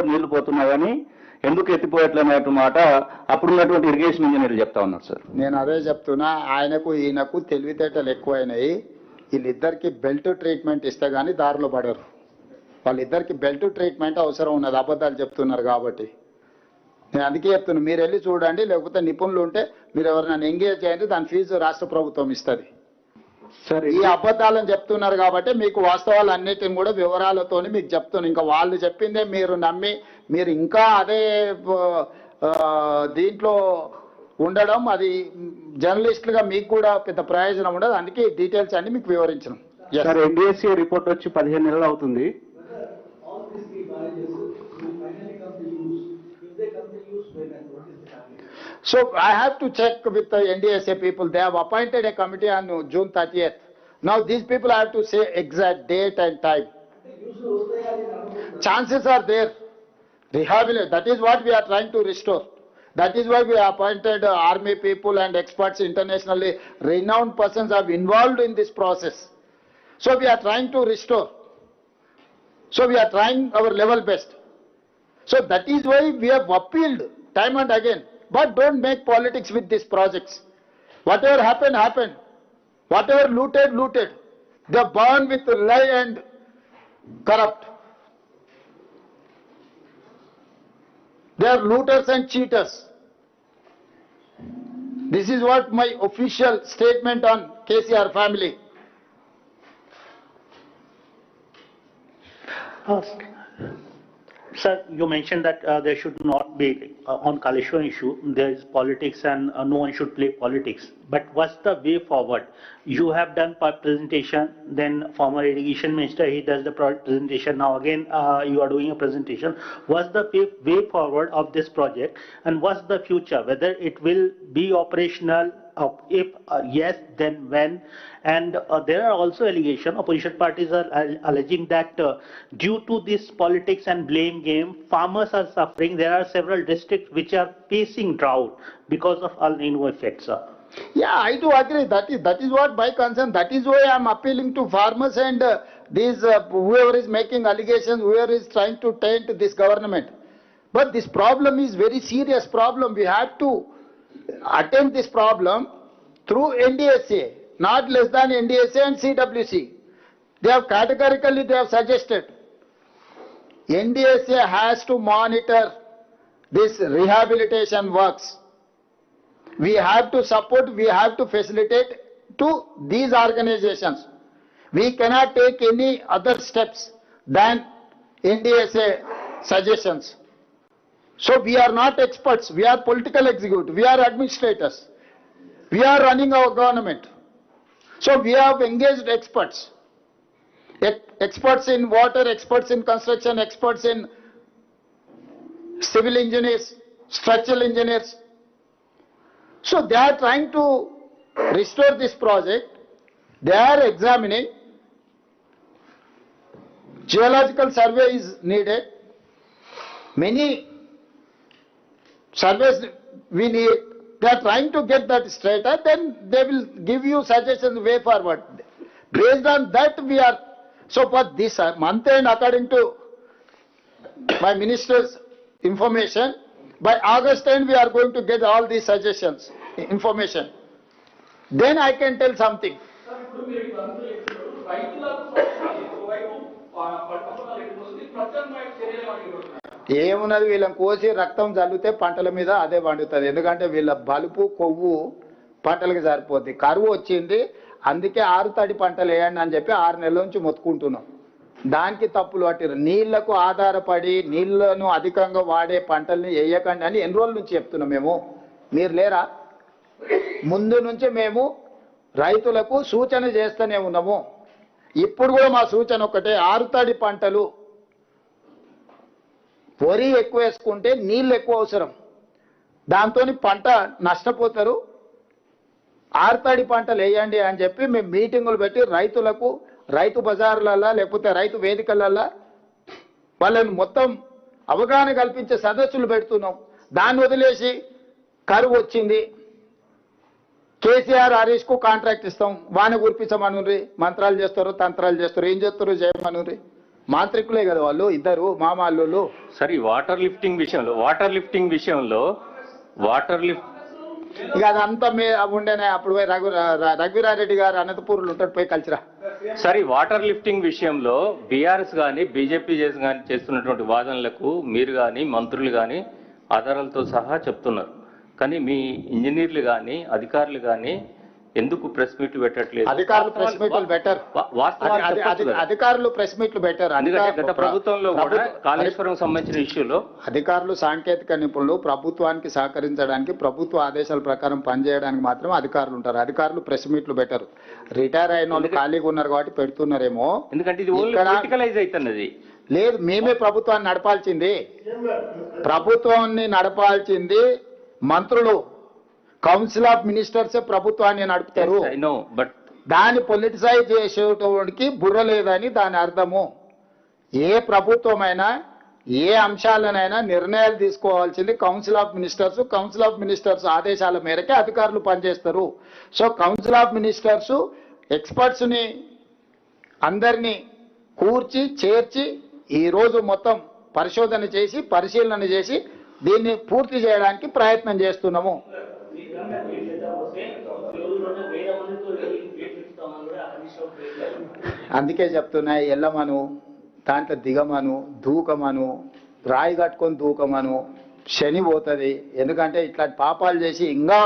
నీళ్లు పోతున్నాయని ఎందుకు ఎత్తిపోయట్లనేటు మాట అప్పుడున్నటువంటి ఇరిగేషన్ ఇంజనీర్లు చెప్తా ఉన్నారు సార్. నేను అదే చెప్తున్నా, ఆయనకు ఈయనకు తెలివితేటలు ఎక్కువైనాయి. వీళ్ళిద్దరికి బెల్ట్ ట్రీట్మెంట్ ఇస్తే కానీ దారిలో పడరు. వాళ్ళిద్దరికి బెల్ట్ ట్రీట్మెంట్ అవసరం ఉన్నది, అబద్ధాలు చెప్తున్నారు కాబట్టి. నేను అందుకే చెప్తున్నా, మీరు వెళ్ళి చూడండి, లేకపోతే నిపుణులు ఉంటే మీరు ఎవరినైనా ఎంగేజ్ చేయండి, దాని ఫీజు రాష్ట్ర ప్రభుత్వం ఇస్తుంది. సార్ ఈ అబద్ధాలను చెప్తున్నారు కాబట్టి మీకు వాస్తవాలు అన్నిటిని కూడా వివరాలతో మీకు చెప్తున్నాను. ఇంకా వాళ్ళు చెప్పిందే మీరు నమ్మి మీరు ఇంకా అదే దీంట్లో ఉండడం, అది జర్నలిస్టులుగా మీకు కూడా పెద్ద ప్రయోజనం ఉండదు. అందుకే డీటెయిల్స్ అన్ని మీకు వివరించడం. సార్ ఎన్డీఎస్సీ రిపోర్ట్ వచ్చి 15 నెలలు అవుతుంది. So I have to check with the NDSA people. They have appointed a committee on June 30th. Now these people have to say exact date and time. Chances are there. Rehabilitate. That is what we are trying to restore. That is why we appointed army people and experts, internationally renowned persons are involved in this process. So we are trying to restore. So we are trying our level best. So that is why we have appealed time and again. But don't make politics with these projects. Whatever happened, happened. Whatever looted, looted. They burn with lie and corrupt. They are looters and cheaters. This is what my official statement on KCR family. Sir, you mentioned that there should not be, on Kaleshwaram issue, there is politics and no one should play politics. But what's the way forward? You have done presentation, then former irrigation minister, he does the presentation. Now again, you are doing a presentation. What's the way forward of this project and what's the future? Whether it will be operational, if yes, then when? And there are also allegations, opposition parties are alleging that due to this politics and blame game, farmers are suffering. There are several districts which are facing drought because of El Nino effects. Yeah, I do agree. That is what my concern. That is why I am appealing to farmers and these whoever is making allegations, whoever is trying to taint this government. But this problem is very serious problem. We have to attend this problem through NDSA, not less than NDSA and CWC. They have categorically suggested NDSA has to monitor this rehabilitation works. We have to support, we have to facilitate to these organizations. We cannot take any other steps than NDSA suggestions. So we are not experts, we are political executive, we are administrators. We are running our government. So we have engaged experts. Experts in water, experts in construction, experts in civil engineers, structural engineers. So they are trying to restore this project. They are examining. Geological survey is needed. Many surveys we need. They are trying to get that straight, and then they will give you suggestions way forward. Based on that we are, so for this month end, according to my minister's information, by August end we are going to get all these suggestions, information. Then I can tell something. ఏమున్నది, వీళ్ళని కోసి రక్తం చల్లితే పంటల మీద అదే పండుతుంది. ఎందుకంటే వీళ్ళ బలుపు కొవ్వు పంటలకు సరిపోద్ది. కరువు వచ్చింది, అందుకే 6 తడి పంటలు వేయండి అని చెప్పి 6 నెలల నుంచి మొత్తుకుంటున్నాం. దానికి తప్పులు పట్టిరు. నీళ్లకు ఆధారపడి నీళ్లను అధికంగా వాడే పంటల్ని వేయకండి అని ఎన్ని రోజుల నుంచి చెప్తున్నాం మేము. మీరు లేరా? ముందు నుంచి మేము రైతులకు సూచన చేస్తూనే ఉన్నాము. ఇప్పుడు కూడా మా సూచన ఒకటే, 6 తడి పంటలు, వరి ఎక్కువ వేసుకుంటే నీళ్ళు ఎక్కువ అవసరం, దాంతో పంట నష్టపోతారు. 6 తడి పంటలు వేయండి అని చెప్పి మేము మీటింగులు పెట్టి రైతులకు, రైతు బజార్లల్లో లేకపోతే రైతు వేదికలల్లో వాళ్ళని మొత్తం అవగాహన కల్పించే సదస్సులు పెడుతున్నాం. దాన్ని వదిలేసి కరువు వచ్చింది, కేసీఆర్ హరీష్కు కాంట్రాక్ట్ ఇస్తాం, వాన కురిపించమనుండ్రి, మంత్రాలు చేస్తారు, తంత్రాలు చేస్తారు, ఏం చేస్తారు చేయమనుండ్రి. మాంత్రికులే కదా వాళ్ళు ఇద్దరు మామాళ్ళు. సరే వాటర్ లిఫ్టింగ్ విషయంలో ఇక అదంతా ఉండేనే అప్పుడు పోయి రఘువీరారెడ్డి గారు అనంతపూర్లో ఉంటాడు, పోయి కలిసిరా. సరే వాటర్ లిఫ్టింగ్ విషయంలో బీఆర్ఎస్ కానీ బీజేపీ చేస్తున్నటువంటి వాదనలకు మీరు కానీ మంత్రులు కానీ ఆధారాలతో సహా చెప్తున్నారు. కానీ మీ ఇంజనీర్లు కానీ అధికారులు కానీ ఎందుకు ప్రెస్ మీట్లు పెట్టట్లేదు? అధికారులు ప్రెస్ మీట్లు బెటర్, అధికారులు ప్రెస్ మీట్లు బెటర్. ఎందుకంటే గత ప్రభుత్వంలో కూడా కాళేశ్వరం సంబంధించిన ఇష్యూలో అధికారులు సాంకేతిక నిపుణులు ప్రభుత్వానికి సహకరించడానికి, ప్రభుత్వ ఆదేశాల ప్రకారం పనిచేయడానికి మాత్రం అధికారులు ఉంటారు. అధికారులు ప్రెస్ మీట్లు బెటర్. రిటైర్ అయిన వాళ్ళు ఖాళీగా ఉన్నారు కాబట్టి పెడుతున్నారేమో. ఎందుకంటే ఇది పొలిటికలైజ్ అవుతున్నది. లేదు, మేమే ప్రభుత్వాన్ని నడపాల్సింది, ప్రభుత్వాన్ని నడపాల్సింది మంత్రులు, కౌన్సిల్ ఆఫ్ మినిస్టర్సే ప్రభుత్వాన్ని నడుపుతారు. దాన్ని పొలిటిసైజ్ చేసేటోడికి బుర్ర లేదని దాని అర్థము. ఏ ప్రభుత్వమైనా ఏ అంశాలనైనా నిర్ణయాలు తీసుకోవాల్సింది council of ministers. Council of ministers ఆదేశాల మేరకే అధికారులు పనిచేస్తారు. సో కౌన్సిల్ ఆఫ్ మినిస్టర్స్ ఎక్స్పర్ట్స్ని అందరినీ కూర్చి చేర్చి ఈరోజు మొత్తం పరిశోధన చేసి పరిశీలన చేసి దీన్ని పూర్తి చేయడానికి ప్రయత్నం చేస్తున్నాము. అందుకే చెప్తున్నా, ఎల్లమను, దాంట్లో దిగమను, దూకమను, రాయి కట్టుకొని దూకమను, శని పోతుంది. ఎందుకంటే ఇట్లాంటి పాపాలు చేసి ఇంకా